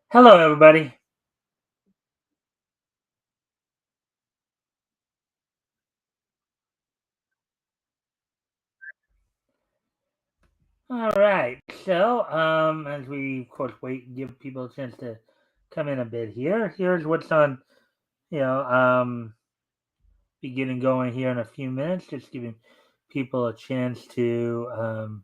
Hello, everybody. All right. As we of course wait and give people a chance to come in a bit here, here's what's on. You know, be getting going here in a few minutes. Just giving people a chance to.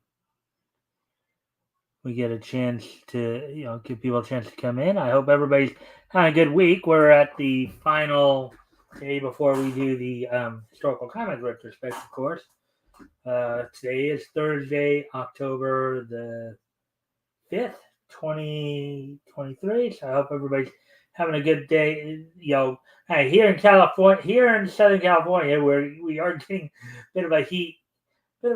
We get a chance to give people a chance to come in. I hope everybody's had a good week. We're at the final day before we do the historical comic retrospect, of course. Today is Thursday, October the 5th, 2023. So I hope everybody's having a good day. Hey, here in California, here in Southern California, where we are getting a bit of a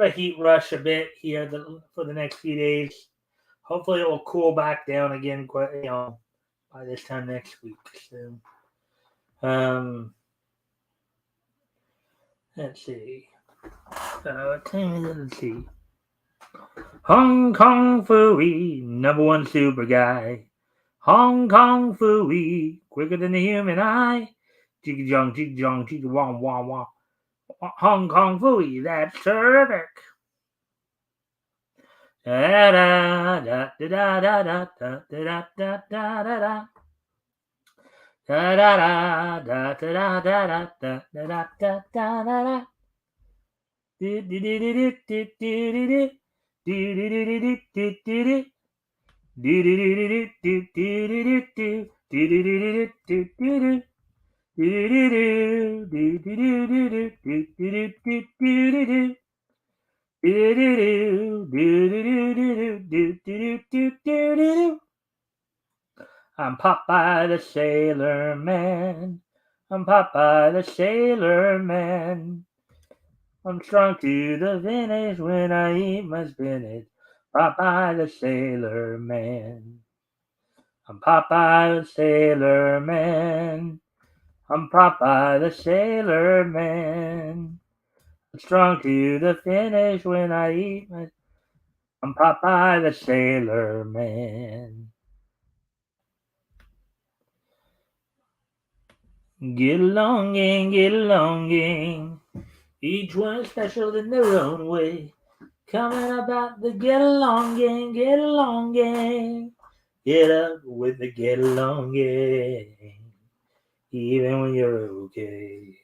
heat rush a bit here for the next few days. Hopefully, it will cool back down again, by this time next week. So, um, let's see. Let's see. Hong Kong Fooey, number one super guy. Hong Kong Fooey, quicker than the human eye. Jiggy jong, jiggy jong, jiggy wong, wong, wong. Hong Kong Fooey, that's terrific. Da da da da da da da da da da da da. Da da da da da da da da da da da da da. Do do do do do do do do do do do do do do do. Do do do do do do do do do do do do do do do. I'm Popeye the Sailor Man. I'm Popeye the Sailor Man. I'm strong to the finish when I eat my spinach. Popeye the Sailor Man. I'm Popeye the Sailor Man. I'm Popeye the Sailor Man. I'm strong to the finish when I eat my. I'm Popeye the Sailor Man. Get along, gang, get along, gang. Each one special in their own way. Coming about the get along, gang, get along, gang. Get up with the get along, gang. Even when you're okay.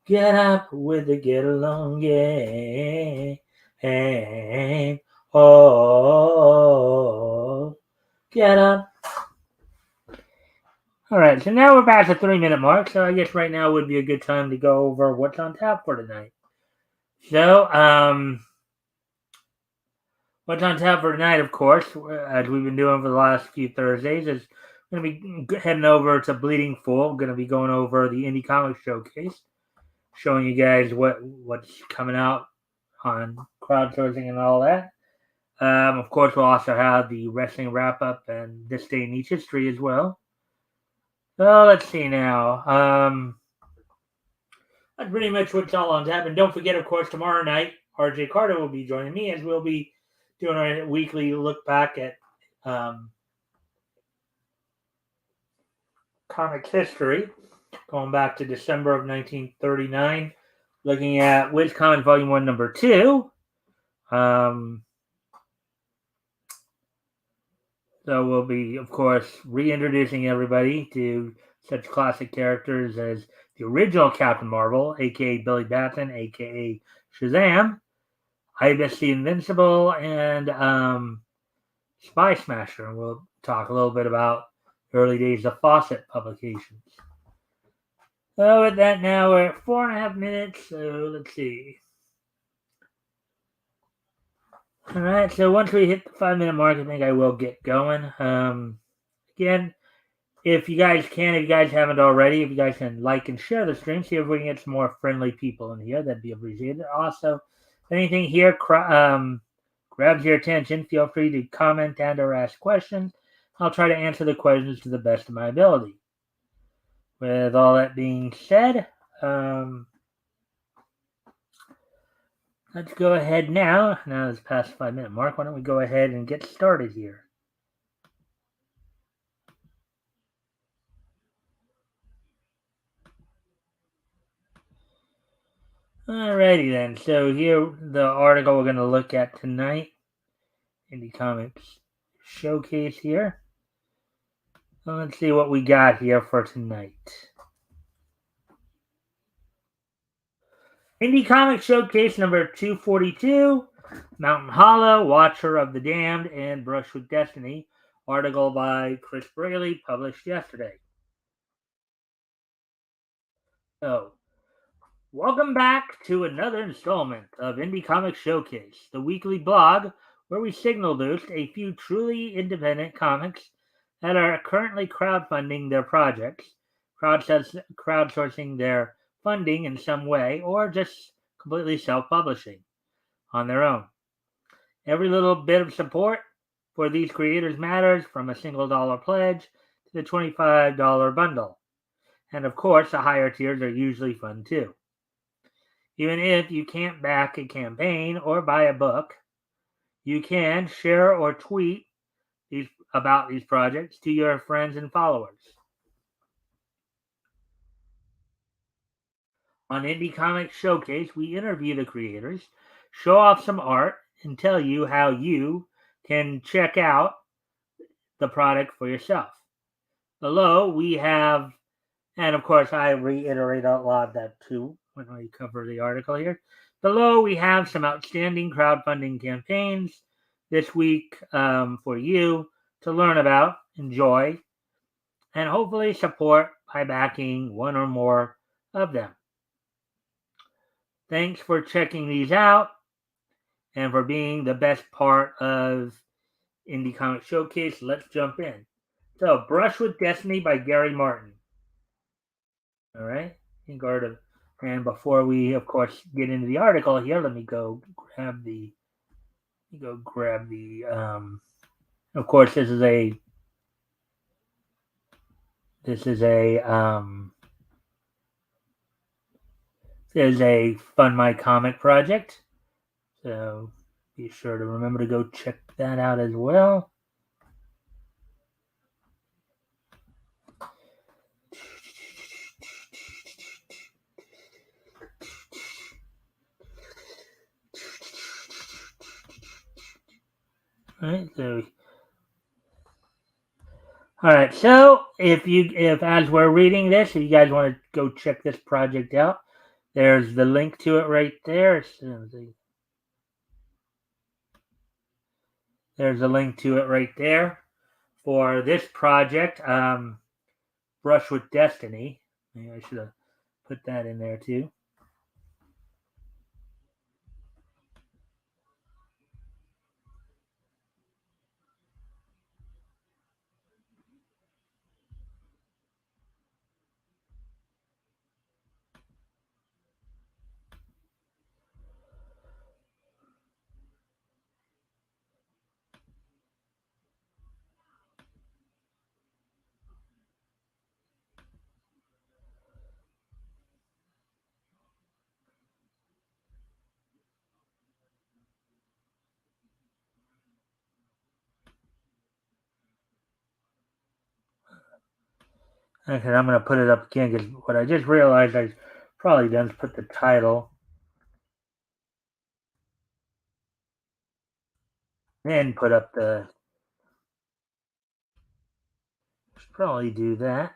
Get up with the get along gang. Oh, get up. All right, so now we're past the 3 minute mark. So I guess right now would be a good time to go over what's on tap for tonight. So, what's on tap for tonight, of course, as we've been doing for the last few Thursdays, is going to be heading over to Bleeding Fool. Going to be going over the Indie Comic Showcase, showing you guys what's coming out on crowdsourcing and all that. Of course, we'll also have the wrestling wrap up and this day in each history as well. So let's see now. That's pretty much what's all on tap. And don't forget, of course, tomorrow night, RJ Carter will be joining me as we'll be doing our weekly look back at comics history, going back to December of 1939, looking at Wiz Comics Volume 1, Number 2. So we'll be, of course, reintroducing everybody to such classic characters as the original Captain Marvel, aka Billy Batson, aka Shazam, Ibis the Invincible, and Spy Smasher. And we'll talk a little bit about early days of Fawcett publications. So with that, now we're at 4.5 minutes. So let's see. All right. So once we hit the 5 minute mark, I think I will get going. Again, if you guys haven't already, if you guys can like and share the stream, see if we can get some more friendly people in here, that'd be appreciated. Also, if anything here grabs your attention, feel free to comment and or ask questions. I'll try to answer the questions to the best of my ability. With all that being said, let's go ahead now. Now it's past the 5 minute mark. Why don't we go ahead and get started here? Alrighty then. So here, the article we're going to look at tonight, Indie Comics Showcase here. Let's see what we got here for tonight. Indie Comics Showcase number 242, Mountain Hollow, Watcher of the Damned, and Brush with Destiny. Article by Chris Braley, published yesterday. So, welcome back to another installment of Indie Comics Showcase, the weekly blog where we signal boost a few truly independent comics that are currently crowdfunding their projects, crowdsourcing their funding in some way, or just completely self-publishing on their own. Every little bit of support for these creators matters, from a single dollar pledge to the $25 bundle. And of course, the higher tiers are usually fun too. Even if you can't back a campaign or buy a book, you can share or tweet about these projects to your friends and followers. On Indie Comics Showcase, we interview the creators, show off some art, and tell you how you can check out the product for yourself. Below, we have, and of course, I reiterate a lot of that too when I cover the article here. Below, we have some outstanding crowdfunding campaigns this week for you to learn about, enjoy, and hopefully support by backing one or more of them. Thanks for checking these out and for being the best part of Indie Comic Showcase. Let's jump in. So, Brush with Destiny by Gary Martin. All right. And before we, of course, get into the article here, let me go grab the. Of course, this is a. This is a. This is a Fund My Comic project, so be sure to remember to go check that out as well. All right. So if as we're reading this, if you guys want to go check this project out, there's the link to it right there. There's a link to it right there for this project, Brush with Destiny. Maybe I should have put that in there too. Okay, I'm going to put it up again because what I just realized I probably didn't put the title. Then put up the. Should probably do that.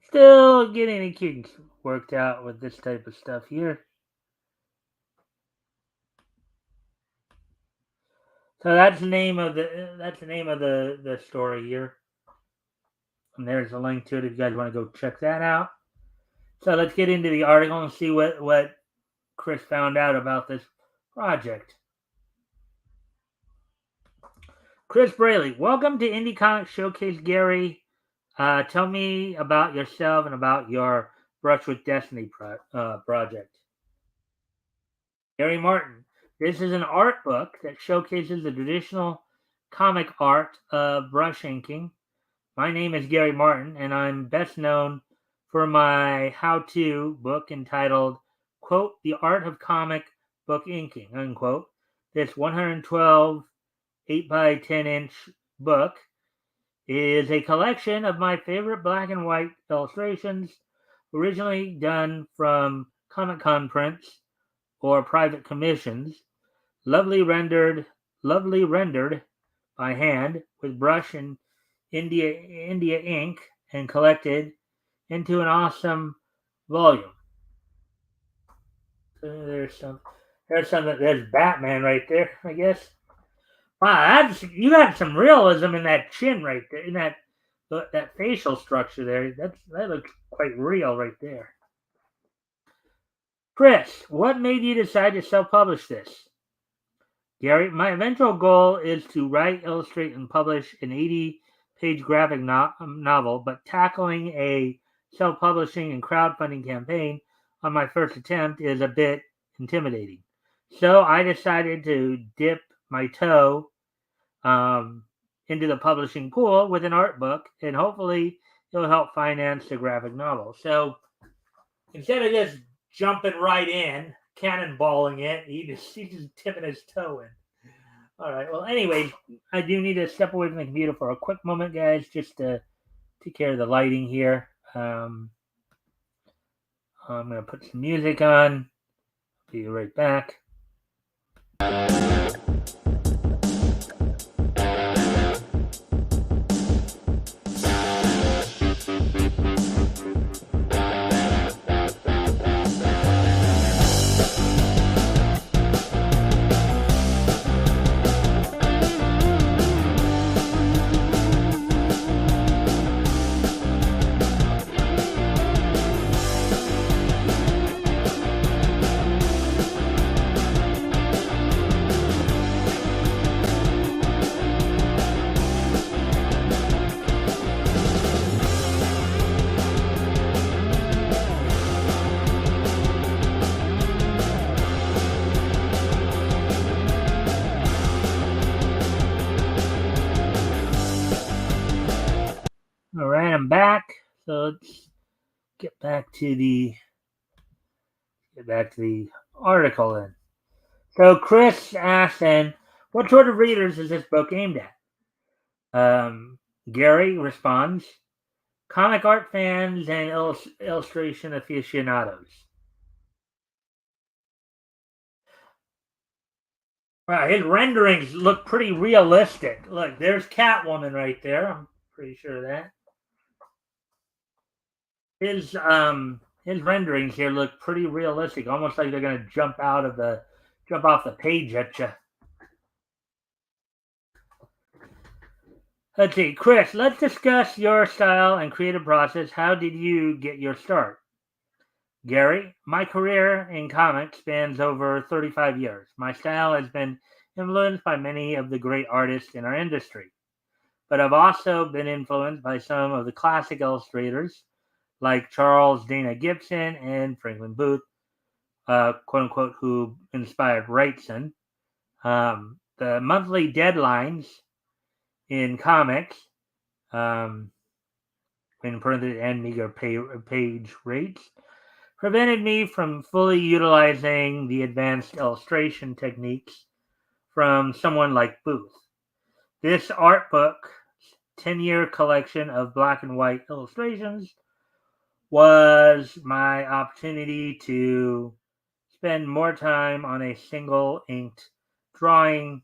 Still getting the kinks worked out with this type of stuff here. So that's the name of the story here. And there's a link to it if you guys want to go check that out. So let's get into the article and see what Chris found out about this project. Chris Braley, welcome to Indie Comics Showcase, Gary. Tell me about yourself and about your Brush with Destiny project. Gary Martin, this is an art book that showcases the traditional comic art of brush inking. My name is Gary Martin, and I'm best known for my how-to book entitled, quote, The Art of Comic Book Inking, unquote. This 112 8 by 10 inch book is a collection of my favorite black and white illustrations, originally done from Comic Con prints or private commissions, lovely rendered, lovely rendered by hand with brush and India ink, and collected into an awesome volume. So there's Batman right there, I guess. Wow, you got some realism in that chin right there, in that facial structure there. That looks quite real right there. Chris, what made you decide to self-publish this? Gary, my eventual goal is to write, illustrate, and publish an 80-page graphic novel, but tackling a self-publishing and crowdfunding campaign on my first attempt is a bit intimidating. So I decided to dip my toe into the publishing pool with an art book, and hopefully it'll help finance the graphic novel. So instead of just jumping right in, cannonballing it, he's just tipping his toe in. All right. Well, anyways, I do need to step away from the computer for a quick moment, guys, just to take care of the lighting here. I'm going to put some music on. Be right back. All right, I'm back. So let's get back to the article then. So Chris asked, "And what sort of readers is this book aimed at?" Gary responds, "Comic art fans and illustration aficionados." Wow, his renderings look pretty realistic. Look, there's Catwoman right there. I'm pretty sure of that. His renderings here look pretty realistic, almost like they're gonna jump off the page at you. Let's see, Chris. Let's discuss your style and creative process. How did you get your start? Gary, my career in comics spans over 35 years. My style has been influenced by many of the great artists in our industry, but I've also been influenced by some of the classic illustrators like Charles Dana Gibson and Franklin Booth, quote unquote, who inspired Wrightson. The monthly deadlines in comics, in parentheses, and meager page rates, prevented me from fully utilizing the advanced illustration techniques from someone like Booth. This art book, 10-year collection of black and white illustrations, was my opportunity to spend more time on a single inked drawing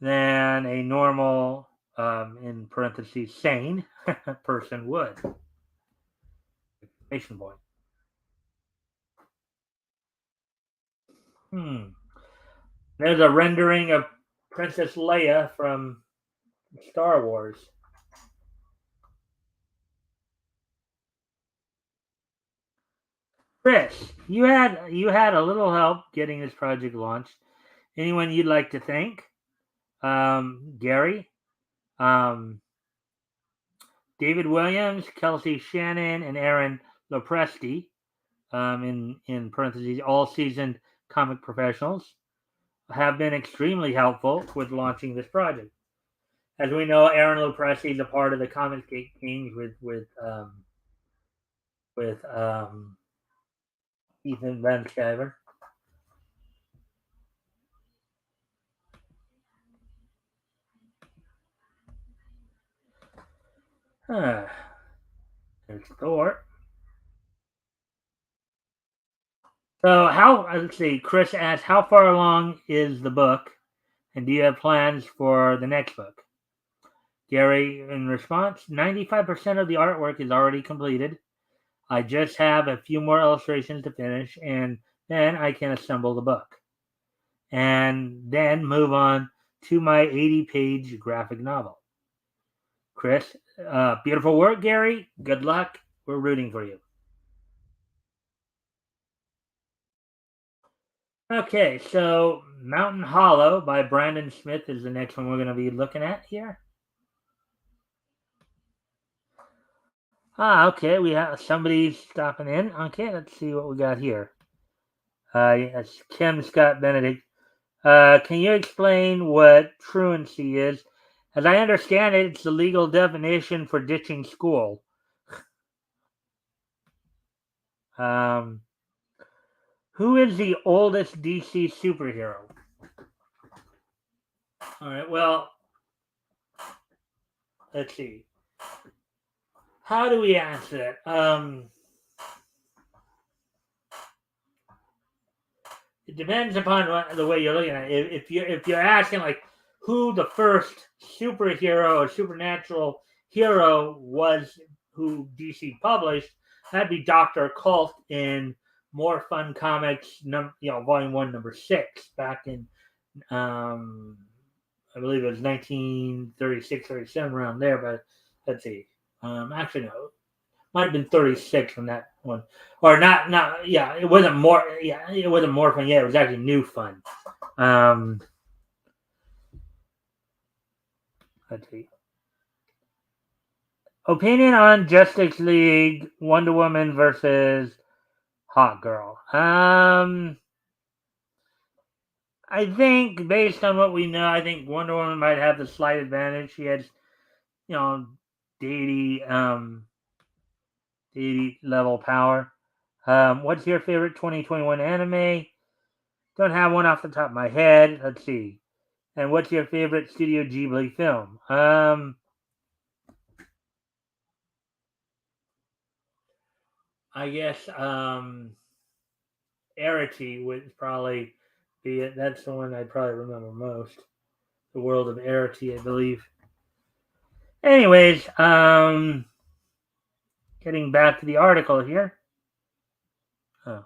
than a normal, in parentheses, sane person would. Exclamation point. There's a rendering of Princess Leia from Star Wars. Chris, you had a little help getting this project launched. Anyone you'd like to thank? Gary, David Williams, Kelsey Shannon, and Aaron Lopresti, in parentheses, all seasoned comic professionals, have been extremely helpful with launching this project. As we know, Aaron Lopresti is a part of the Comic Kings with Ethan Van Sciver. There's Thor. So let's see. Chris asks, how far along is the book, and do you have plans for the next book? Gary, in response, 95% of the artwork is already completed. I just have a few more illustrations to finish, and then I can assemble the book. And then move on to my 80-page graphic novel. Chris, beautiful work, Gary. Good luck. We're rooting for you. Okay, so Mountain Hollow by Brandon Smith is the next one we're going to be looking at here. Okay, we have somebody stopping in. Okay, let's see what we got here. Yes, Kim Scott Benedict. Can you explain what truancy is? As I understand it, it's the legal definition for ditching school. Um, who is the oldest DC superhero? All right, well, let's see. How do we answer that? It depends upon the way you're looking at it. If you're asking like who the first superhero or supernatural hero was who DC published, that'd be Doctor Occult in More Fun Comics, Volume 1, Number 6, back in I believe it was 1936, 37, around there. But let's see. Actually, no, might have been 36 from that one, or not. Yeah, it wasn't more. Yeah, it wasn't more fun. Yeah, it was actually New Fun. Um, let's see. Opinion on Justice League Wonder Woman versus Hot Girl. I think based on what we know, I think Wonder Woman might have the slight advantage. She has, you know, deity, deity level power. What's your favorite 2021 anime? Don't have one off the top of my head. Let's see. And what's your favorite Studio Ghibli film? I guess Arity would probably be it. That's the one I probably remember most. The World of Arity, I believe. Anyways, getting back to the article here. Oh.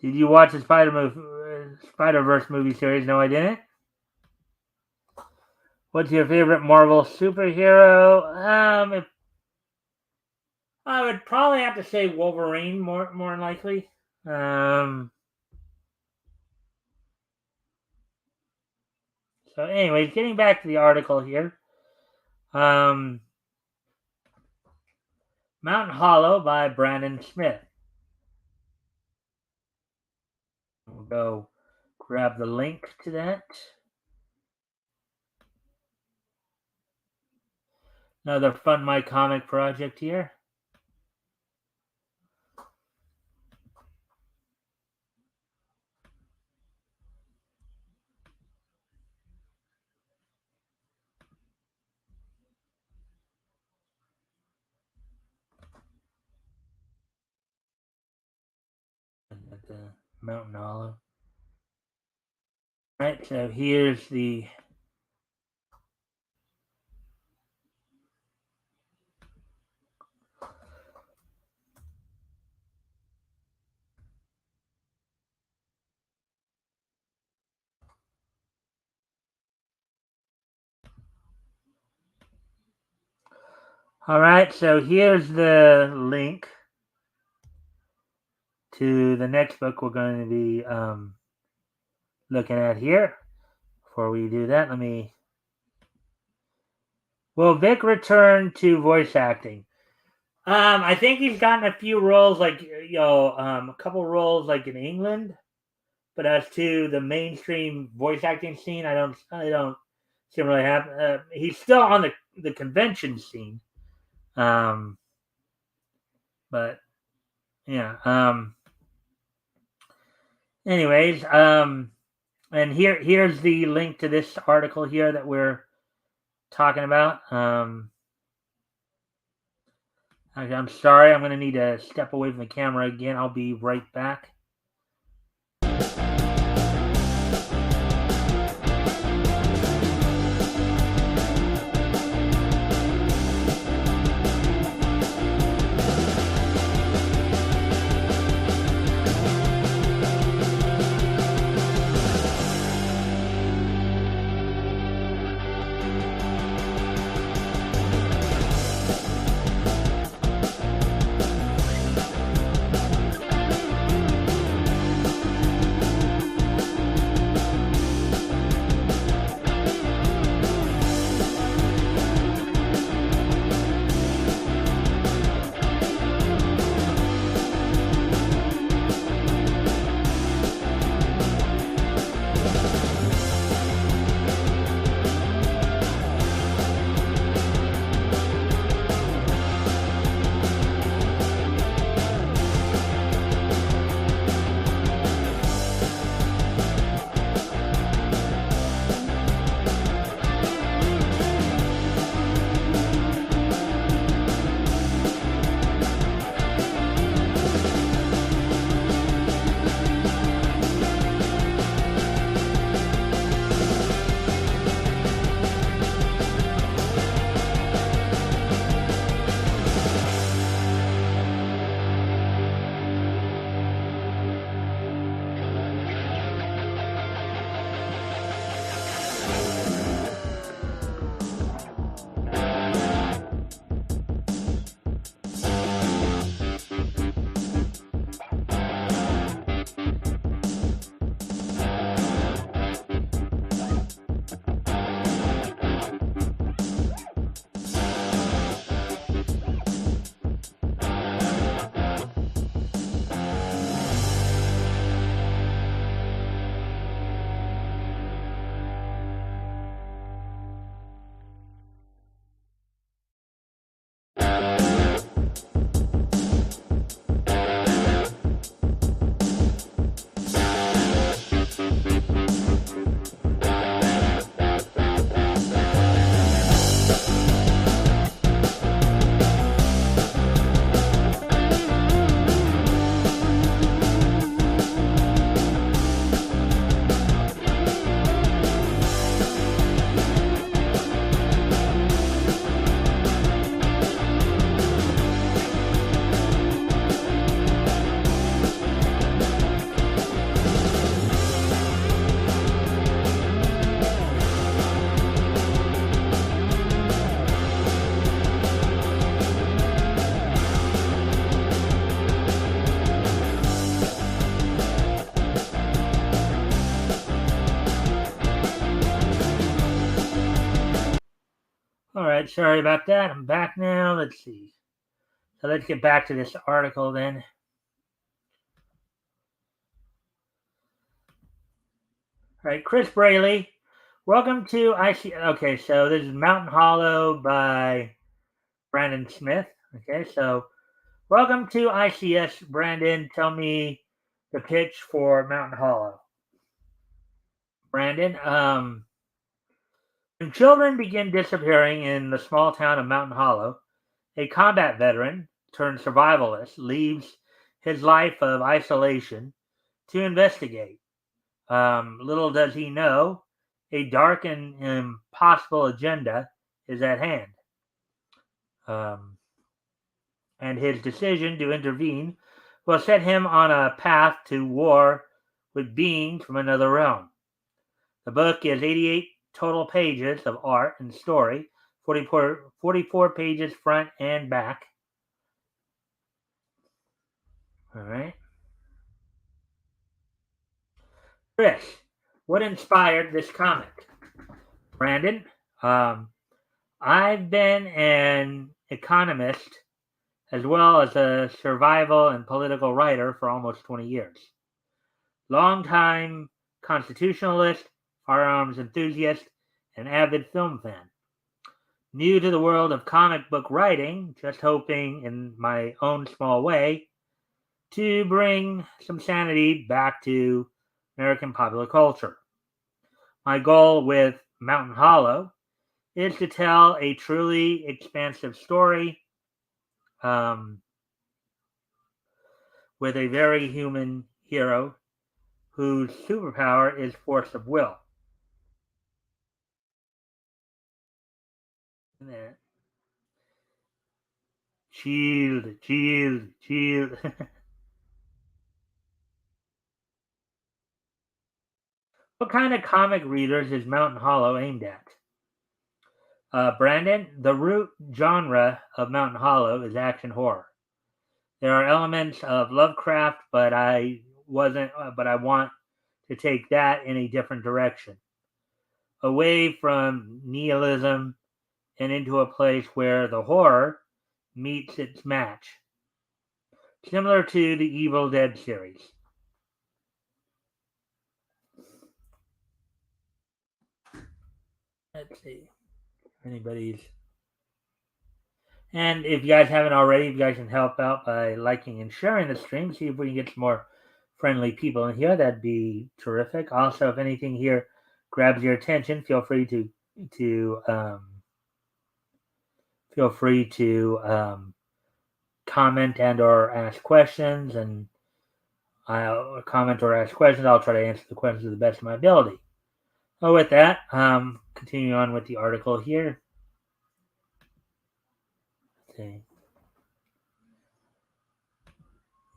Did you watch the Spider-Verse movie series? No, I didn't. What's your favorite Marvel superhero? If I would probably have to say Wolverine more than likely. Um, so, anyways, getting back to the article here. Um, Mountain Hollow by Brandon Smith. We'll go grab the link to that. Another Fun My Comic project here. At the Mountain Hollow. All right, so here's the. All right, so here's the link to the next book we're going to be looking at here. Before we do that, Will Vic return to voice acting? I think he's gotten a few roles, like a couple roles, like in England. But as to the mainstream voice acting scene, I don't see him really have. He's still on the convention scene, um, but yeah. Anyways, And here's the link to this article here that we're talking about. I'm sorry, I'm going to need to step away from the camera again. I'll be right back. All right, sorry about that. I'm back now. Let's see. So let's get back to this article then. All right, Chris Braley. Welcome to IC. Okay, so this is Mountain Hollow by Brandon Smith. Okay, so welcome to ICS, Brandon. Tell me the pitch for Mountain Hollow. Brandon, when children begin disappearing in the small town of Mountain Hollow, a combat veteran turned survivalist leaves his life of isolation to investigate. Little does he know, a dark and impossible agenda is at hand. And his decision to intervene will set him on a path to war with beings from another realm. The book is 88 total pages of art and story, 44 pages front and back. All right. Chris, what inspired this comic? Brandon, I've been an economist as well as a survival and political writer for almost 20 years. Longtime constitutionalist, firearms enthusiast, and avid film fan. New to the world of comic book writing, just hoping in my own small way to bring some sanity back to American popular culture. My goal with Mountain Hollow is to tell a truly expansive story um, with a very human hero whose superpower is force of will. Shield, shield, shield. What kind of comic readers is Mountain Hollow aimed at? Brandon, the root genre of Mountain Hollow is action horror. There are elements of Lovecraft, but I want to take that in a different direction, away from nihilism and into a place where the horror meets its match, similar to the Evil Dead series. Let's see. Anybody's. And if you guys haven't already, you guys can help out by liking and sharing the stream. See if we can get some more friendly people in here. That'd be terrific. Also, if anything here grabs your attention, to feel free to comment and or ask questions. And I'll comment or ask questions. I'll try to answer the questions to the best of my ability. So with that, continue on with the article here. Okay.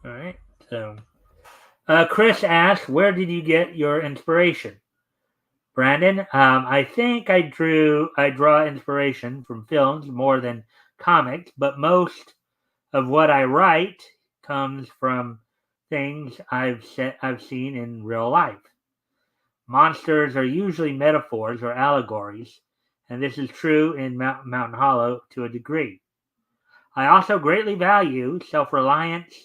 All right. So, Chris asks, "Where did you get your inspiration?" Brandon, I think I draw inspiration from films more than comics, but most of what I write comes from things I've seen in real life. Monsters are usually metaphors or allegories, and this is true in Mountain Hollow to a degree. I also greatly value self-reliance,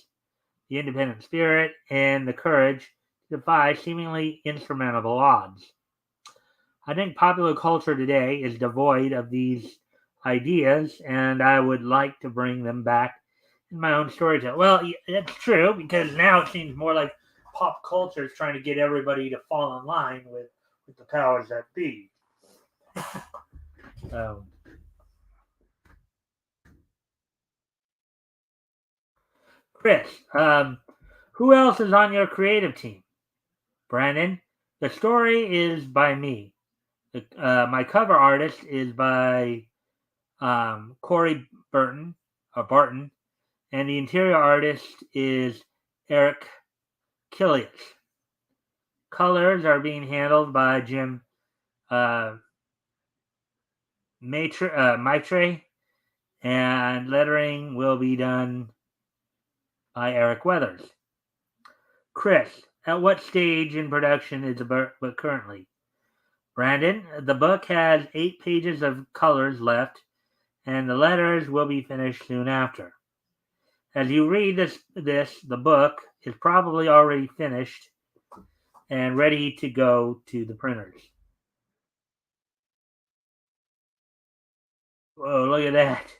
the independent spirit, and the courage to defy seemingly insurmountable odds. I think popular culture today is devoid of these ideas, and I would like to bring them back in my own storytelling. Well, that's true because now it seems more like pop culture is trying to get everybody to fall in line with the powers that be. So, Chris, who else is on your creative team? Brandon, the story is by me. My cover artist is by Corey Barton, and the interior artist is Eric Killius. Colors are being handled by Jim uh, Maitre, and lettering will be done by Eric Weathers. Chris, at what stage in production is the book currently? Brandon, the book has 8 pages of colors left, and the letters will be finished soon after. As you read the book is probably already finished and ready to go to the printers. Whoa, look at that.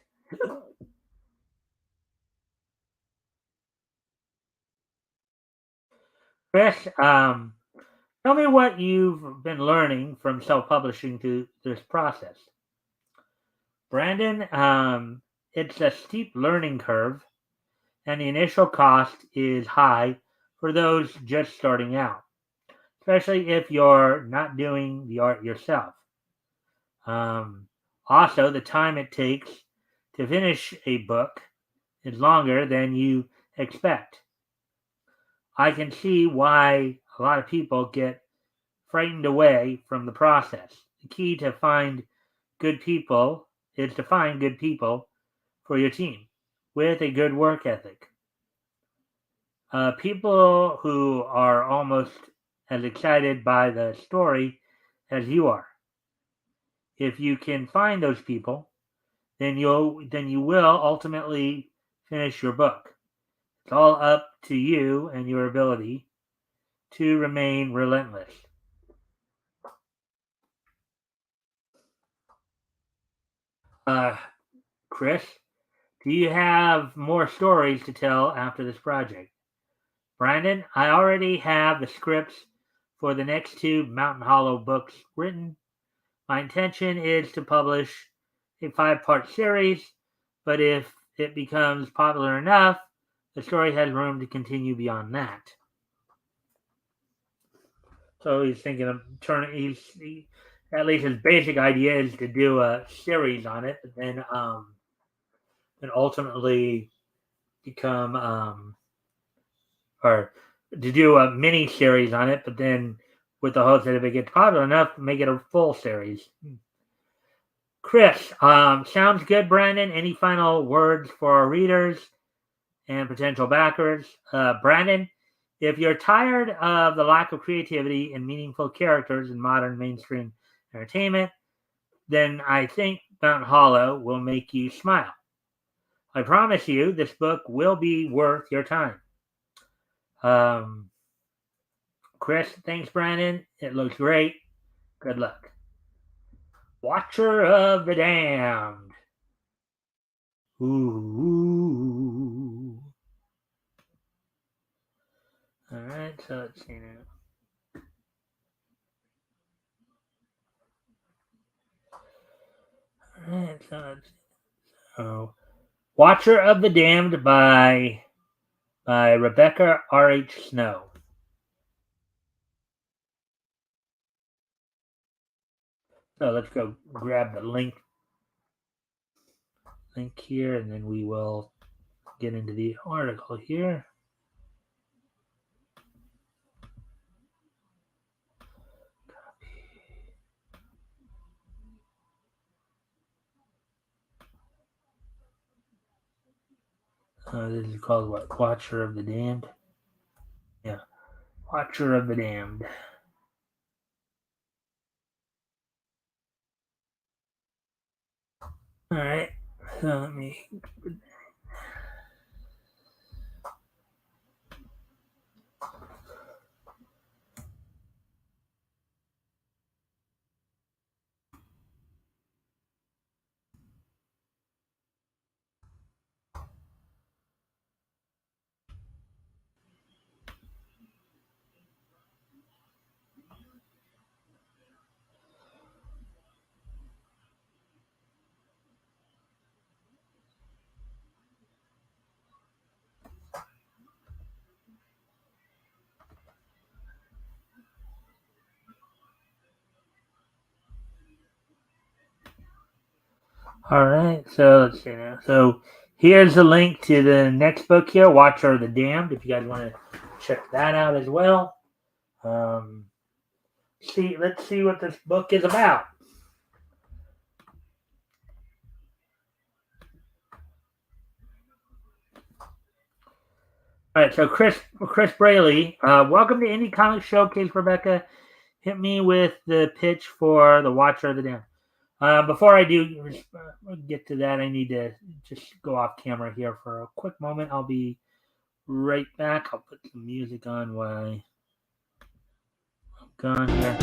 Chris, tell me what you've been learning from self-publishing to this process. Brandon, it's a steep learning curve, and the initial cost is high for those just starting out, especially if you're not doing the art yourself. Also, the time it takes to finish a book is longer than you expect. I can see why a lot of people get frightened away from the process. The key to find good people is to find good people for your team with a good work ethic. People who are almost as excited by the story as you are. If you can find those people, then you will ultimately finish your book. It's all up to you and your ability to remain relentless. Uh, Chris, do you have more stories to tell after this project? Brandon, I already have the scripts for the next 2 Mountain Hollow books written. My intention is to publish a 5-part series, but if it becomes popular enough, the story has room to continue beyond that. So he's thinking of turning. At least his basic idea is to do a series on it, but then ultimately become or to do a mini series on it, but then with the hopes that if it gets popular enough, make it a full series. Chris, sounds good, Brandon. Any final words for our readers and potential backers? Brandon, if you're tired of the lack of creativity and meaningful characters in modern mainstream entertainment, then I think Mountain Hollow will make you smile. I promise you, this book will be worth your time. Chris, thanks, Brandon. It looks great. Good luck. Watcher of the Damned. Ooh. All right, so let's see now. All right, so Watcher of the Damned by Rebecca R.H. Snow. So let's go grab the link here, and then we will get into the article here. This is called what? Watcher of the Damned? Yeah. Watcher of the Damned. All right. So let me. All right. So let's see now. So here's the link to the next book here, Watcher of the Damned. If you guys want to check that out as well. Let's see what this book is about. All right, so Chris Braley, welcome to Indie Comics Showcase, Rebecca. Hit me with the pitch for the Watcher of the Damned. Before I do get to that, I need to just go off camera here for a quick moment. I'll be right back. I'll put some music on while I'm gone here.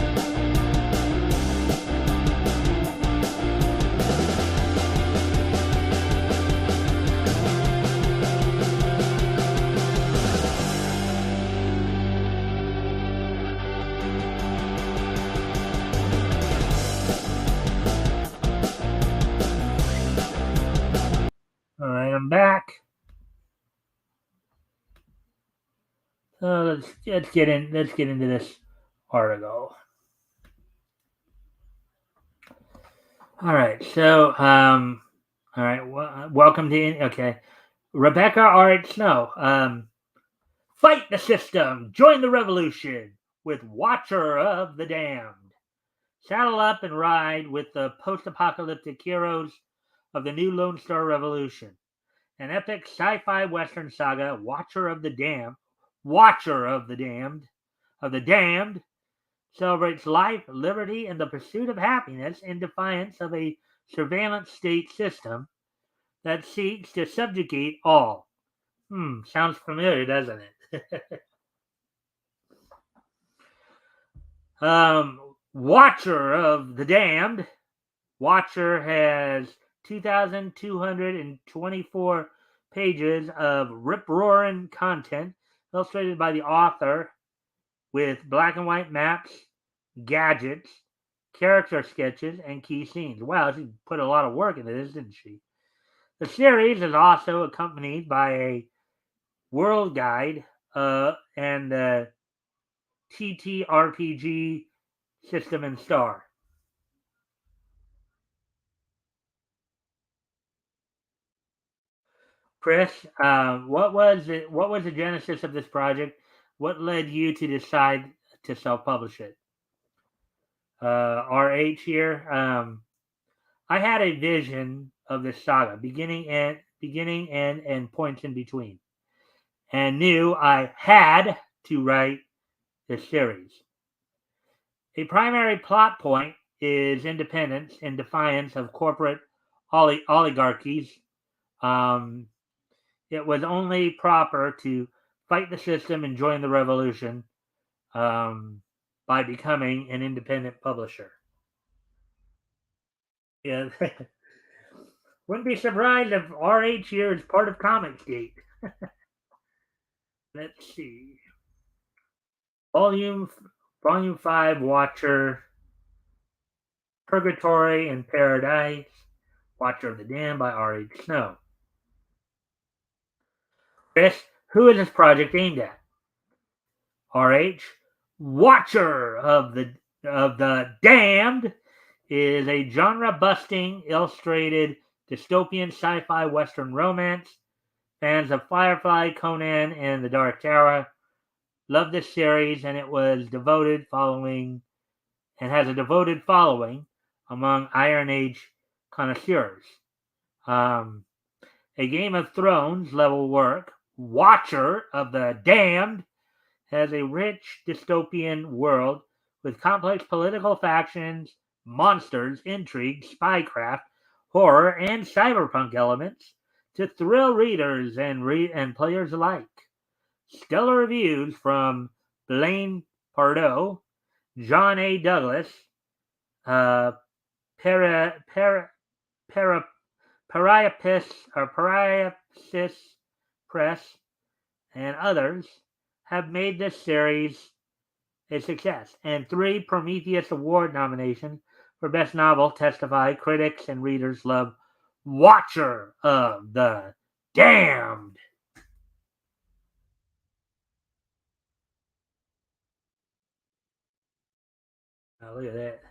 All right, I'm back. So let's get into this article. All right, so all right, welcome to Rebecca R.H. Snow. Fight the system, join the revolution with Watcher of the Damned. Saddle up and ride with the post-apocalyptic heroes of the new Lone Star Revolution. An epic sci-fi western saga, Watcher of the Damned, celebrates life, liberty, and the pursuit of happiness in defiance of a surveillance state system that seeks to subjugate all. Sounds familiar, doesn't it? Watcher of the Damned. Watcher has 2,224 pages of rip-roaring content illustrated by the author with black and white maps, gadgets, character sketches, and key scenes. Wow, she put a lot of work into this, didn't she? The series is also accompanied by a world guide and the TTRPG system and star. Chris, what was it? What was the genesis of this project? What led you to decide to self-publish it? RH here. I had a vision of this saga, beginning and points in between, and knew I had to write this series. A primary plot point is independence in defiance of corporate oligarchies. Um, it was only proper to fight the system and join the revolution um, by becoming an independent publisher. Yeah, wouldn't be surprised if RH here is part of Comicsgate. Let's see. Volume Volume 5 Watcher, Purgatory and Paradise, Watcher of the Dam by R.H. Snow. Chris, who is this project aimed at? R.H. Watcher of the Damned is a genre-busting, illustrated, dystopian sci-fi western romance. Fans of Firefly, Conan, and The Dark Tower love this series, and it was devoted following and has a devoted following among Iron Age connoisseurs. Um, a Game of Thrones level work, Watcher of the Damned has a rich dystopian world with complex political factions, monsters, intrigue, spycraft, horror, and cyberpunk elements to thrill readers and players alike. Stellar reviews from Blaine Pardoe, John A. Douglas, uh, para, para, para, Pariapsis Press, and others have made this series a success, and 3 Prometheus Award nominations for Best Novel testify critics and readers love Watcher of the Damned. Oh, look at that.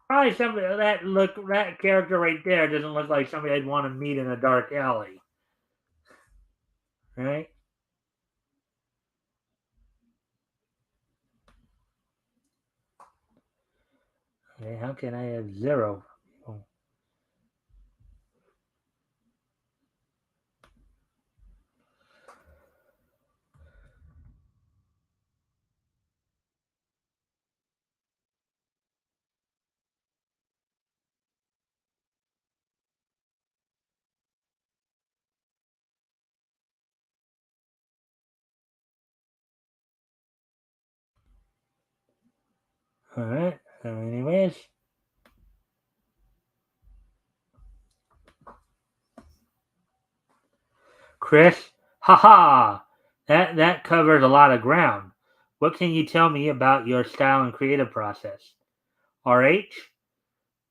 Probably somebody that character right there doesn't look like somebody I'd want to meet in a dark alley, right? Okay, how can I have 0? Oh, all right. So, anyways, Chris, haha, that covers a lot of ground. What can you tell me about your style and creative process? RH,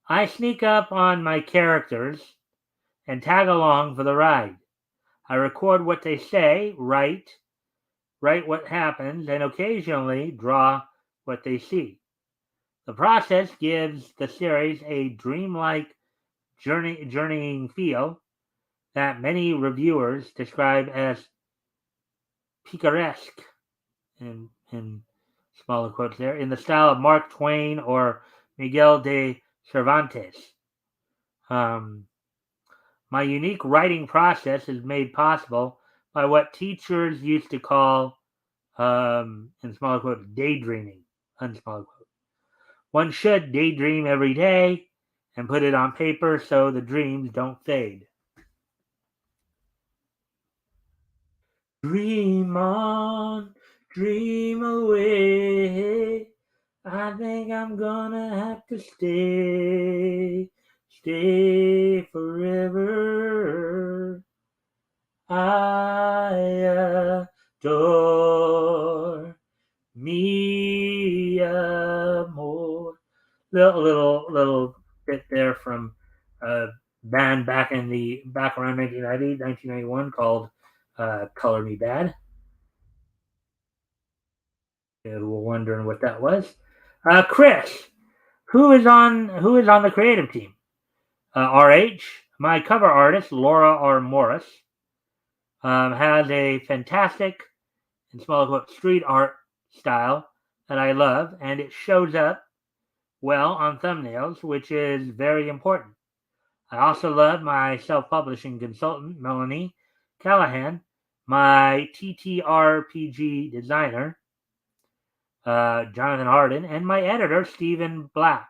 I sneak up on my characters and tag along for the ride. I record what they say, write what happens, and occasionally draw what they see. The process gives the series a dreamlike journeying feel that many reviewers describe as picaresque, in smaller quotes there, in the style of Mark Twain or Miguel de Cervantes. Um, my unique writing process is made possible by what teachers used to call, in smaller quotes, daydreaming, unsmaller quote. One should daydream every day and put it on paper so the dreams don't fade. Dream on, dream away. I think I'm gonna have to stay forever. I adore mi amor. Little bit there from a band back around 1990, 1991 called Color Me Bad. You were wondering what that was. Chris, who is on the creative team? RH, my cover artist Laura R. Morris, has a fantastic and small quote street art style that I love, and it shows up well on thumbnails, which is very important. I also love my self-publishing consultant, Melanie Callahan, my TTRPG designer, Jonathan Harden, and my editor, Stephen Black.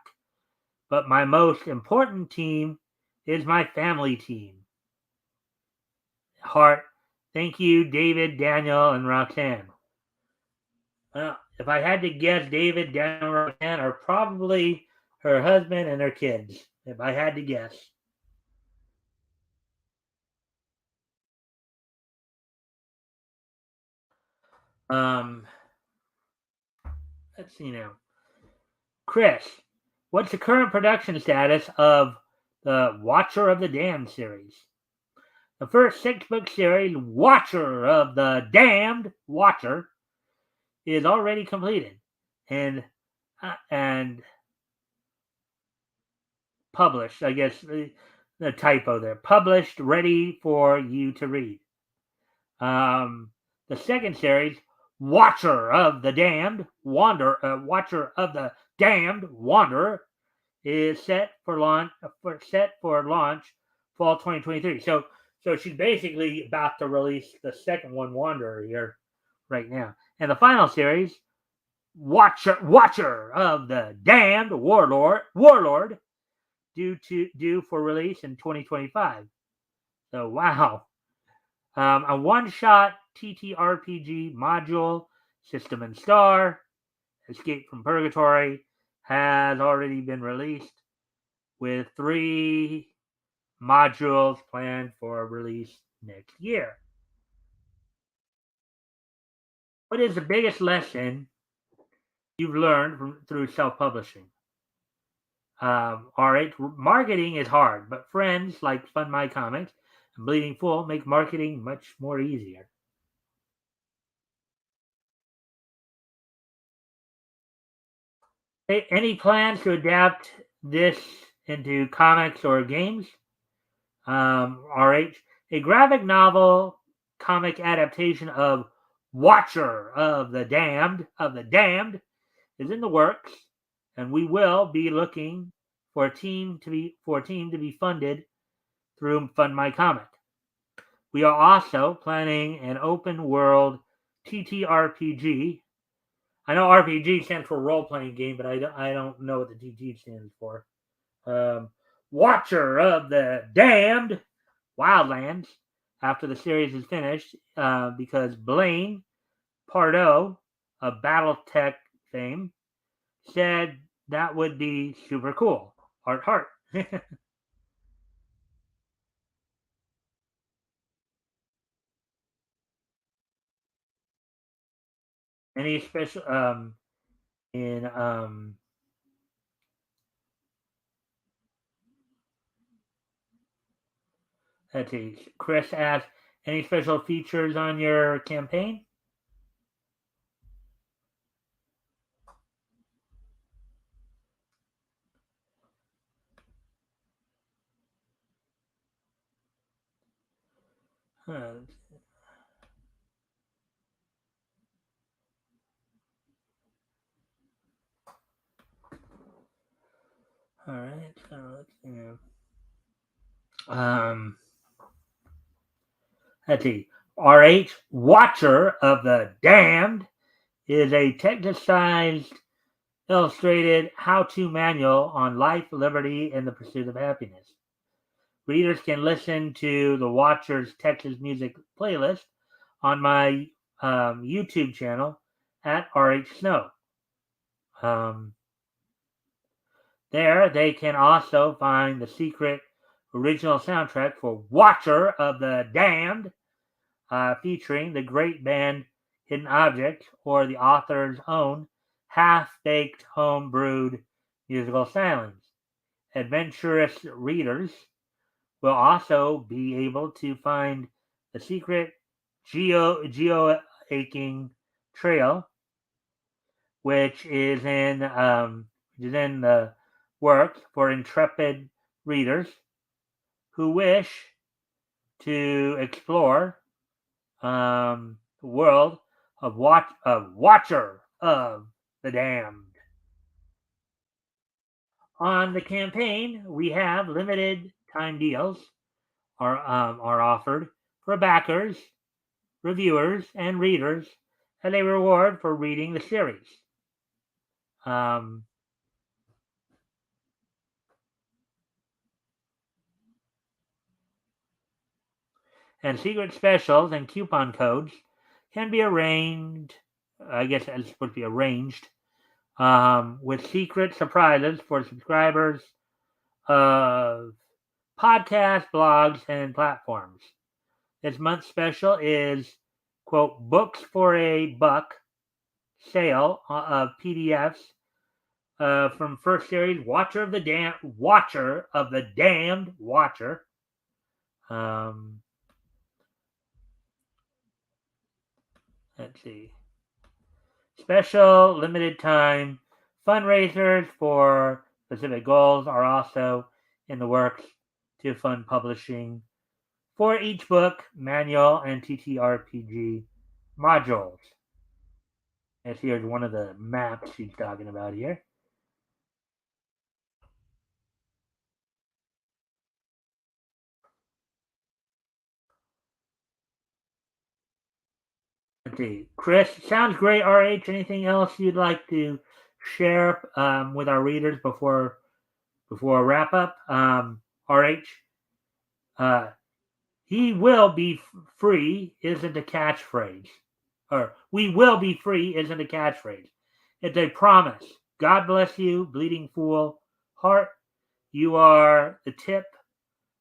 But my most important team is my family team. Heart, thank you, David, Daniel, and Roxanne. Well, if I had to guess, David, Daniel, and Roxanne are probably her husband and her kids. If I had to guess. Um, let's see now. Chris, what's the current production status of the Watcher of the Damned series? The first 6-book series, Watcher of the Damned Watcher, is already completed and published. I guess the typo there. Published, ready for you to read. The second series, Watcher of the Damned Watcher of the Damned Wanderer, is set for launch fall 2023. So she's basically about to release the second one, Wanderer, here right now. And the final series, Watcher of the Damned Warlord, due for release in 2025. So wow. A one-shot TTRPG module, System and Star, Escape from Purgatory, has already been released, with 3 modules planned for release next year. What is the biggest lesson you've learned through self-publishing? All right, marketing is hard, but friends like Fund My Comics and Bleeding Full make marketing much more easier. Any plans to adapt this into comics or games? RH, a graphic novel comic adaptation of Watcher of the Damned is in the works, and we will be looking for a team to be funded through Fund My Comic. We are also planning an open world TTRPG. I know RPG stands for role playing game, but I don't know what the TT stands for. Watcher of the Damned Wildlands after the series is finished, because Blaine Pardoe of BattleTech fame said that would be super cool. Heart. Any special in let's see. Chris asked, any special features on your campaign? Huh. All right. So let's see. Um, let's see. RH Watcher of the Damned is a textized, illustrated how-to manual on life, liberty, and the pursuit of happiness. Readers can listen to the Watcher's Texas music playlist on my YouTube channel at RH Snow. There, they can also find the secret original soundtrack for Watcher of the Damned, featuring the great band hidden object, or the author's own half-baked home-brewed musical stylings. Adventurous readers will also be able to find the secret geo-aching trail, which is in the work for intrepid readers who wish to explore the world of Watcher of the Damned. On the campaign, we have limited time deals are offered for backers, reviewers, and readers as a reward for reading the series. And secret specials and coupon codes can be arranged. I guess it's supposed to be arranged with secret surprises for subscribers of podcasts, blogs, and platforms. This month's special is, quote, Books for a Buck sale of PDFs from first series Watcher of the Damned Watcher. Let's see. Special limited time fundraisers for specific goals are also in the works to fund publishing for each book, manual, and TTRPG modules. And here's one of the maps she's talking about here. Let's see. Chris, sounds great, RH. Anything else you'd like to share with our readers before wrap up? RH, he will be free isn't a catchphrase. Or we will be free isn't a catchphrase. It's a promise. God bless you, bleeding fool. Heart, you are the tip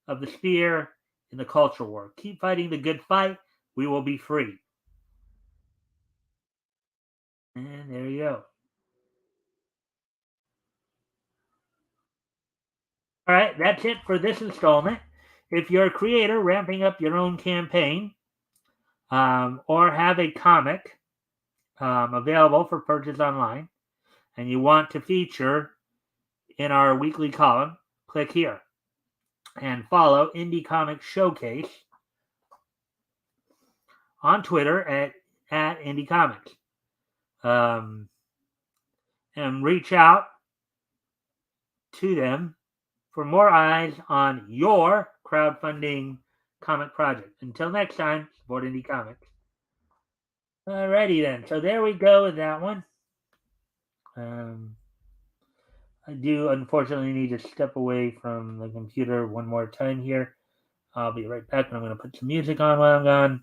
of the spear in the culture war. Keep fighting the good fight. We will be free. And there you go. All right, that's it for this installment. If you're a creator ramping up your own campaign or have a comic available for purchase online and you want to feature in our weekly column, click here and follow Indie Comics Showcase on Twitter at Indie Comics. And reach out to them for more eyes on your crowdfunding comic project. Until next time, support Indie Comics. Alrighty then. So there we go with that one. I do unfortunately need to step away from the computer one more time here. I'll be right back, and I'm going to put some music on while I'm gone.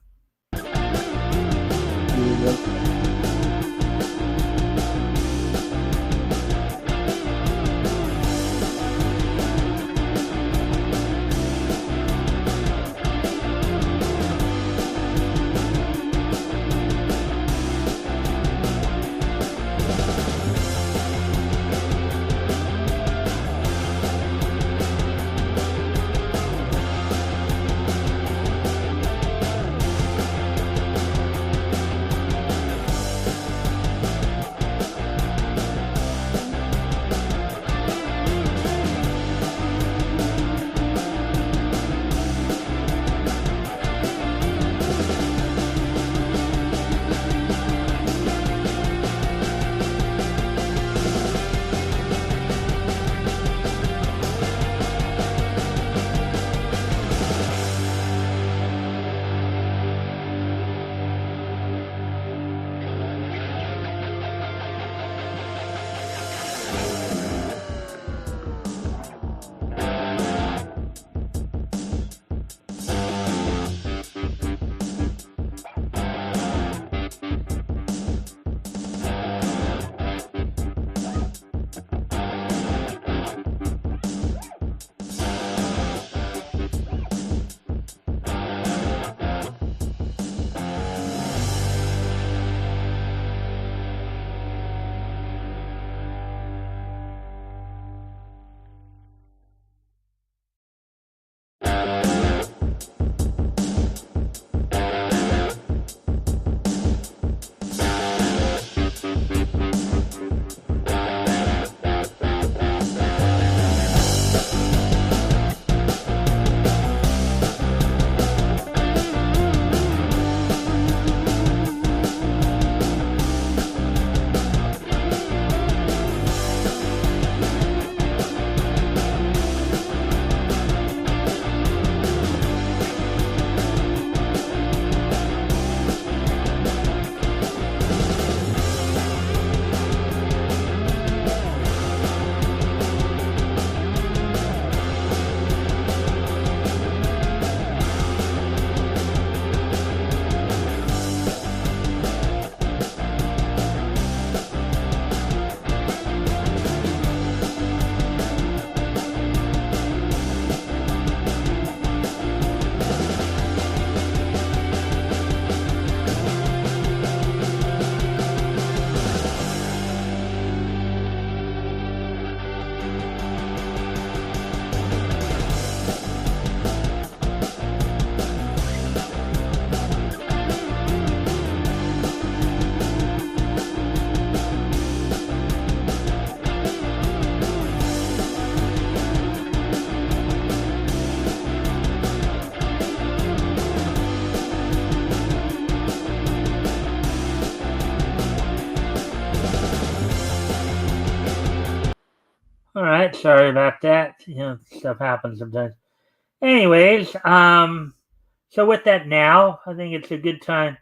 All right, sorry about that. Stuff happens sometimes. Anyways, so with that now, I think it's a good time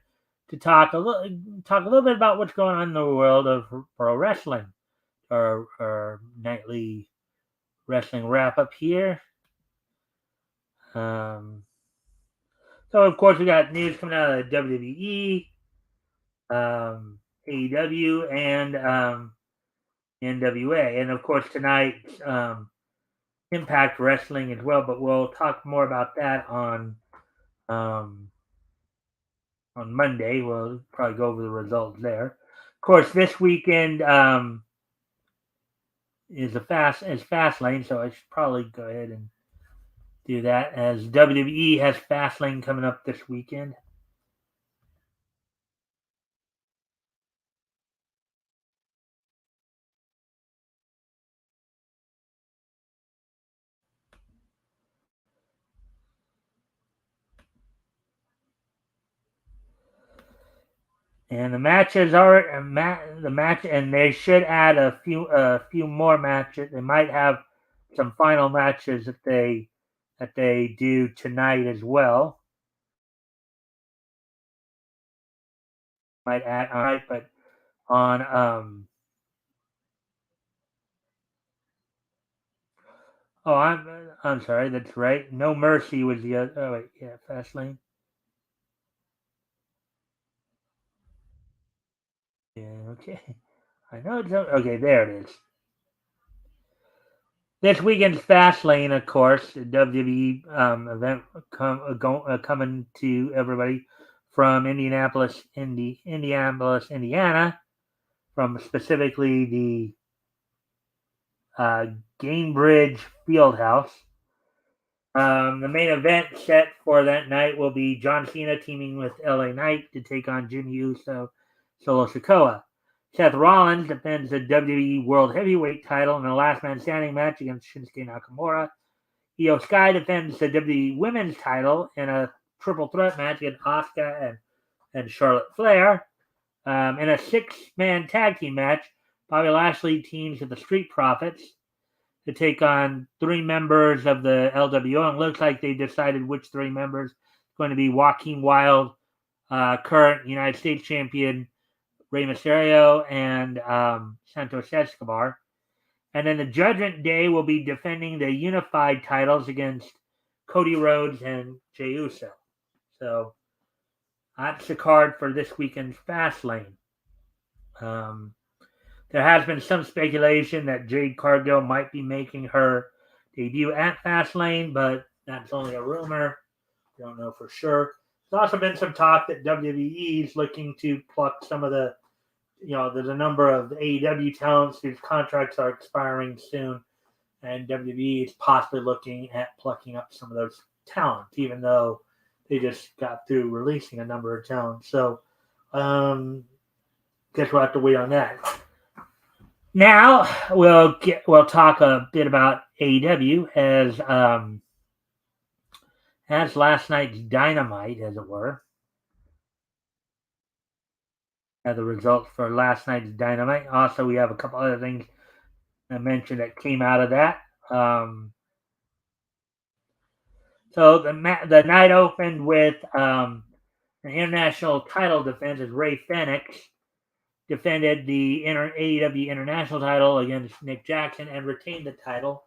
to talk a little bit about what's going on in the world of pro wrestling, our nightly wrestling wrap up here. Um, so of course we got news coming out of the WWE, AEW, and NWA, and of course tonight Impact Wrestling as well. But we'll talk more about that um, on Monday. We'll probably go over the results there. Of course, this weekend is fast lane, so I should probably go ahead and do that as WWE has Fastlane coming up this weekend. And the matches are the match, and they should add a few more matches. They might have some final matches that they do tonight as well. Might add all right, but on oh I'm sorry, that's right. No Mercy was the other. Oh wait, yeah, Fastlane. Yeah, okay. I know it's okay. There it is. This weekend's Fastlane, of course, the WWE event coming to everybody from Indianapolis, Indiana, from specifically the uh, Gamebridge Fieldhouse. The main event set for that night will be John Cena teaming with LA Knight to take on Jimmy Uso, Solo Sikoa. Seth Rollins defends the WWE World Heavyweight title in a last man standing match against Shinsuke Nakamura. Io Sky defends the WWE Women's title in a triple threat match against Asuka and Charlotte Flair. In a six-man tag team match, Bobby Lashley teams with the Street Profits to take on three members of the LWO. And it looks like they decided which three members. It's going to be Joaquin Wilde, current United States champion Rey Mysterio, and Santos Escobar. And then the Judgment Day will be defending the unified titles against Cody Rhodes and Jey Uso. So that's the card for this weekend's Fastlane. Um, there has been some speculation that Jade Cargill might be making her debut at Fastlane, but that's only a rumor. Don't know for sure. There's also been some talk that WWE is looking to pluck some of the, there's a number of AEW talents whose contracts are expiring soon, and WWE is possibly looking at plucking up some of those talents, even though they just got through releasing a number of talents. So, guess we'll have to wait on that. Now we'll talk a bit about AEW as last night's Dynamite, as it were. The results for last night's Dynamite. Also, we have a couple other things I mentioned that came out of that. So the night opened with an international title defense as Ray Fenix defended the AEW International title against Nick Jackson and retained the title.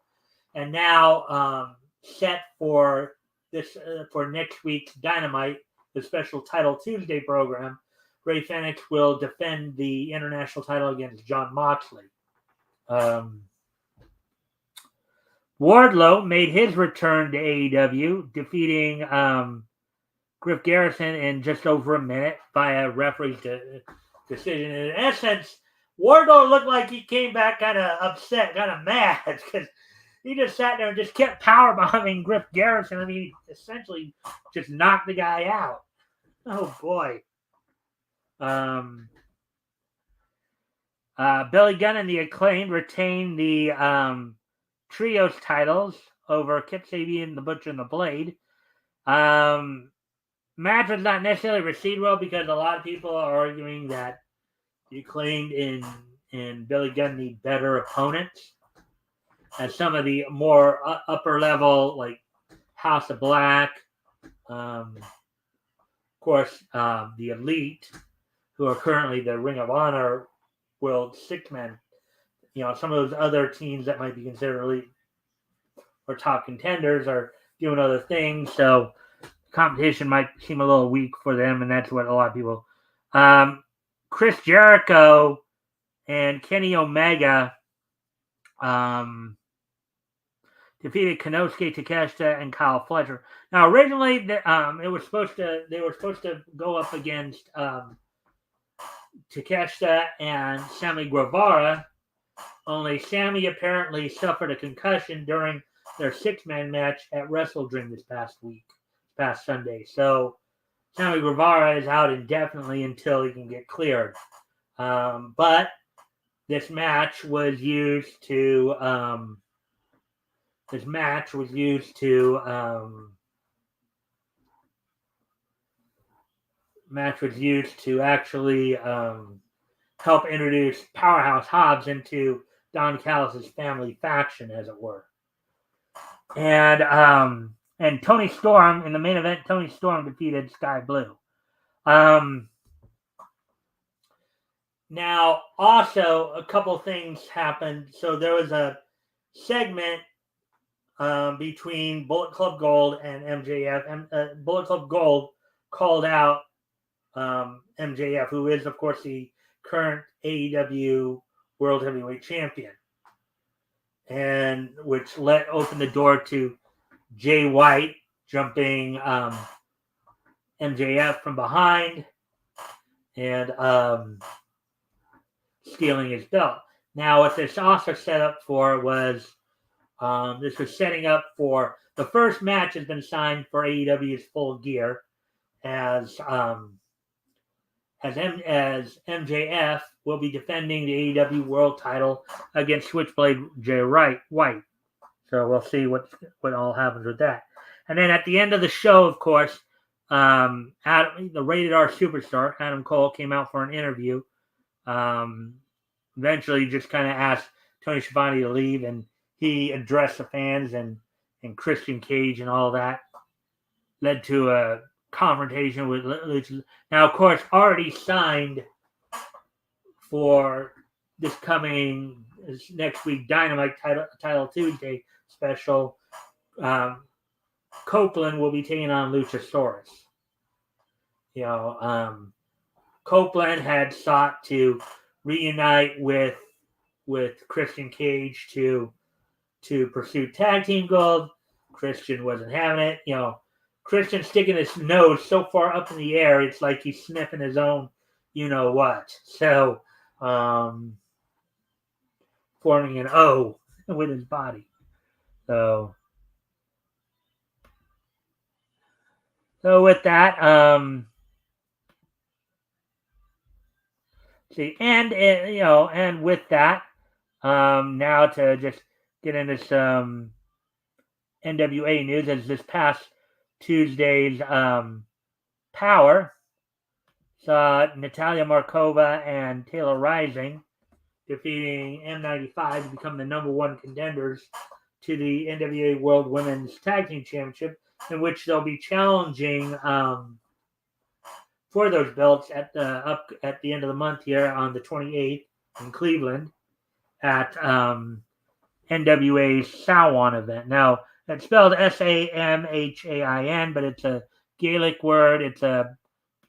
And now set for for next week's Dynamite, the special Title Tuesday program, Ray Fenix will defend the international title against Jon Moxley. Wardlow made his return to AEW, defeating Griff Garrison in just over a minute via referee's decision. In essence, Wardlow looked like he came back kind of upset, kind of mad, because he just sat there and just kept powerbombing Griff Garrison. I mean, he essentially just knocked the guy out. Oh, boy. Billy Gunn and the Acclaimed retained the trios titles over Kip Sabian, the Butcher, and the Blade. Match was not necessarily received well because a lot of people are arguing that the Acclaimed and Billy Gunn need better opponents. as some of the more upper level, like House of Black, of course, the Elite, who are currently the Ring of Honor World Six Men. Some of those other teams that might be considered elite or top contenders are doing other things, so competition might seem a little weak for them, and that's what a lot of people. Chris Jericho and Kenny Omega defeated Konosuke Takeshita and Kyle Fletcher. Now, originally, they were supposed to go up against Takeshita and Sammy Guevara. Only Sammy apparently suffered a concussion during their six-man match at Wrestle Dream this past Sunday. So Sammy Guevara is out indefinitely until he can get cleared. But this match was used to actually help introduce Powerhouse Hobbs into Don Callis' family faction, as it were. And Tony Storm, in the main event, Tony Storm defeated Sky Blue. Now, also, a couple things happened. So there was a segment between Bullet Club Gold and MJF. Bullet Club Gold called out MJF, who is, of course, the current AEW World Heavyweight Champion, and which opened the door to Jay White jumping MJF from behind and stealing his belt. Now, what this also set up for was this was setting up for the first match has been signed for AEW's Full Gear as MJF will be defending the AEW World Title against Switchblade Jay White. So we'll see what all happens with that. And then at the end of the show, of course, the Rated R Superstar Adam Cole came out for an interview. Eventually, just kind of asked Tony Schiavone to leave, and he addressed the fans and Christian Cage and all that. Led to a confrontation with Lucha. Now, of course, already signed for this next week Dynamite Title Tuesday special. Copeland will be taking on Luchasaurus. Copeland had sought to reunite with Christian Cage to pursue tag team gold. Christian wasn't having it. Christian sticking his nose so far up in the air, it's like he's sniffing his own you-know-what. So, forming an O with his body. So with that, and with that, now to just get into some NWA news, as this past Tuesday's Power saw Natalia Markova and Taylor Rising defeating M95 to become the number one contenders to the NWA World Women's Tag Team Championship, in which they'll be challenging for those belts at the end of the month here on the 28th in Cleveland at NWA's Samhain event. Now, it's spelled Samhain, but it's a Gaelic word. It's a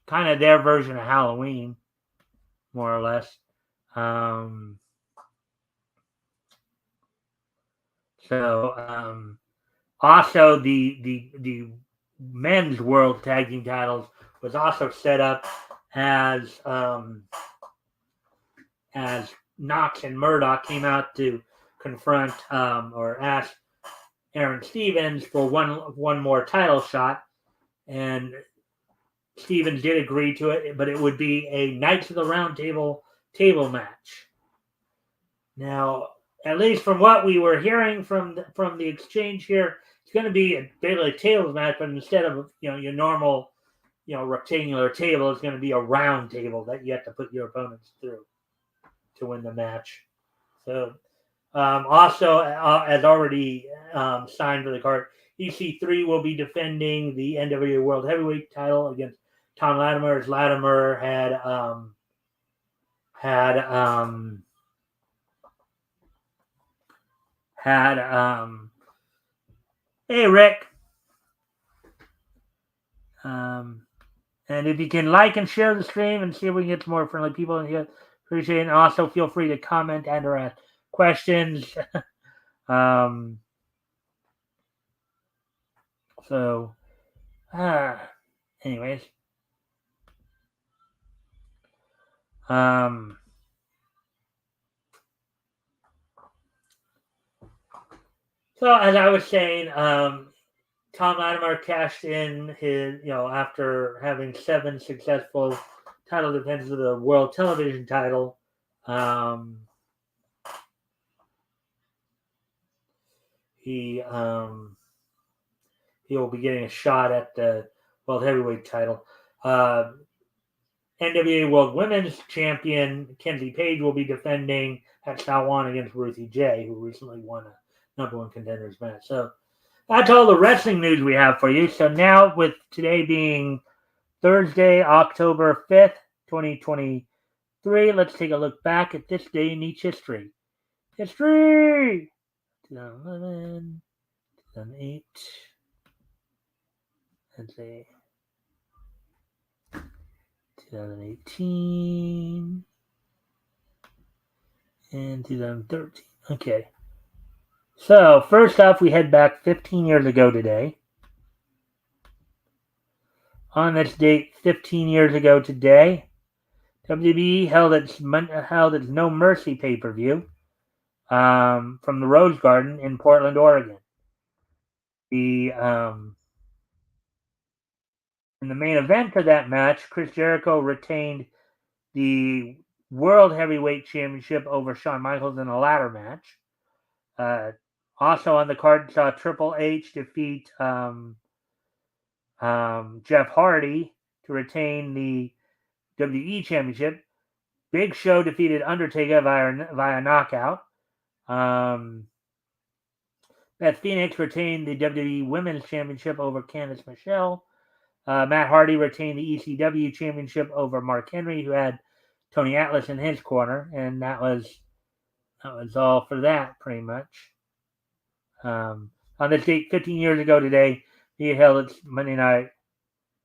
kind of their version of Halloween, more or less. Also the men's world tag team titles was also set up as Knox and Murdoch came out to confront or ask Aaron Stevens for one more title shot, and Stevens did agree to it, but it would be a Knights of the Round Table match. Now, at least from what we were hearing from the exchange here, it's going to be a daily tables match, but instead of your normal rectangular table, it's going to be a round table that you have to put your opponents through to win the match. So Also, as already signed for the card, EC3 will be defending the NWA World Heavyweight title against Tom Latimer. As Latimer had hey Rick, and if you can like and share the stream and see if we can get some more friendly people in here, appreciate it. And also feel free to comment and or ask questions. So, anyways, so as I was saying, Tom Latimer cashed in his, after having 7 successful title defenses of the World Television title. He will be getting a shot at the World Heavyweight title. NWA World Women's Champion Kenzie Page will be defending at Taiwan against Ruthie J, who recently won a #1 contenders match. So that's all the wrestling news we have for you. So now, with today being Thursday, October 5th, 2023, let's take a look back at this day in each history. History! 2011, 2008, let's see, 2018, and 2013. Okay. So, first off, we head back 15 years ago today. On this date, 15 years ago today, WWE held its No Mercy pay-per-view from the Rose Garden in Portland, Oregon. In the main event for that match, Chris Jericho retained the World Heavyweight Championship over Shawn Michaels in a ladder match. Also on the card, saw Triple H defeat Jeff Hardy to retain the WWE Championship. Big Show defeated Undertaker via knockout. Beth Phoenix retained the WWE Women's Championship over Candice Michelle. Matt Hardy retained the ECW Championship over Mark Henry, who had Tony Atlas in his corner, and that was all for that, pretty much. On this date, 15 years ago today, he held its Monday night,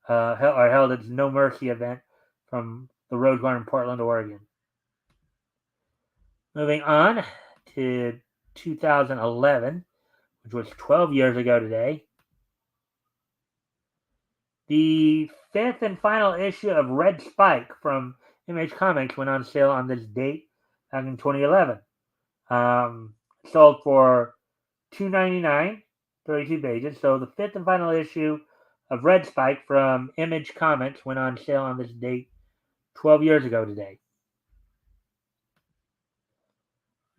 held its No Mercy event from the Rose Garden, Portland, Oregon. Moving on to 2011, which was 12 years ago today. The 5th and final issue of Red Spike from Image Comics went on sale on this date back in 2011. Sold for $2.99, 32 pages. So the 5th and final issue of Red Spike from Image Comics went on sale on this date 12 years ago today.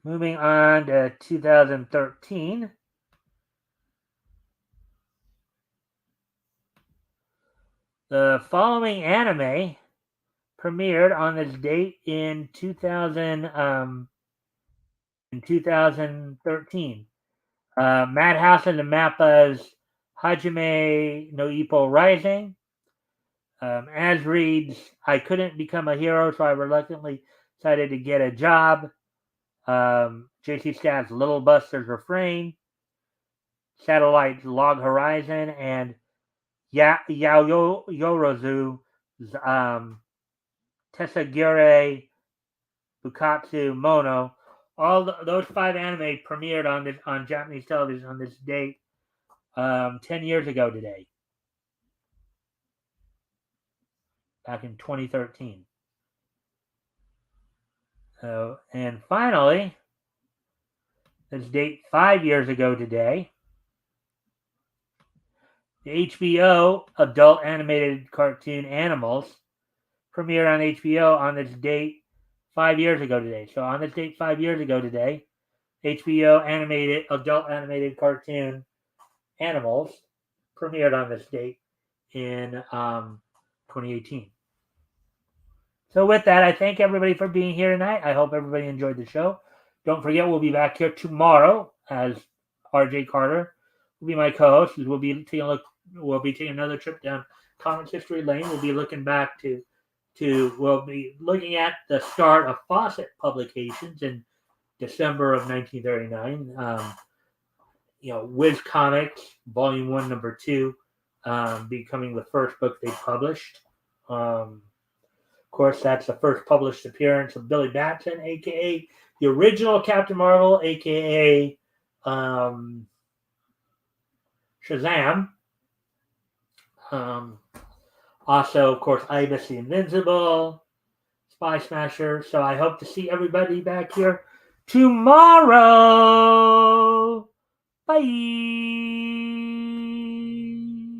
Moving on to 2013. The following anime premiered on this date in 2013. Madhouse and the Mappa's Hajime no Ippo Rising. As reads, I couldn't become a hero, so I reluctantly decided to get a job. JC Staff's Little Buster's Refrain. Satellite's Log Horizon, and Yao Yorozu's Tesagure Bukatsu Mono. All those 5 anime premiered on Japanese television on this date 10 years ago today, back in 2013. And finally, this date 5 years ago today, the HBO adult animated cartoon Animals premiered on HBO on this date 5 years ago today. So on this date 5 years ago today, HBO adult animated cartoon Animals premiered on this date in 2018. So with that, I thank everybody for being here tonight. I hope everybody enjoyed the show. Don't forget, we'll be back here tomorrow as RJ Carter will be my co-host. We'll be taking another trip down Comics History Lane. We'll be looking back we'll be looking at the start of Fawcett Publications in December of 1939. Wiz Comics Volume 1, Number 2, becoming the first book they published. Of course, that's the first published appearance of Billy Batson, a.k.a. the original Captain Marvel, a.k.a. Shazam. Also, of course, Ibis the Invincible, Spy Smasher. So I hope to see everybody back here tomorrow. Bye.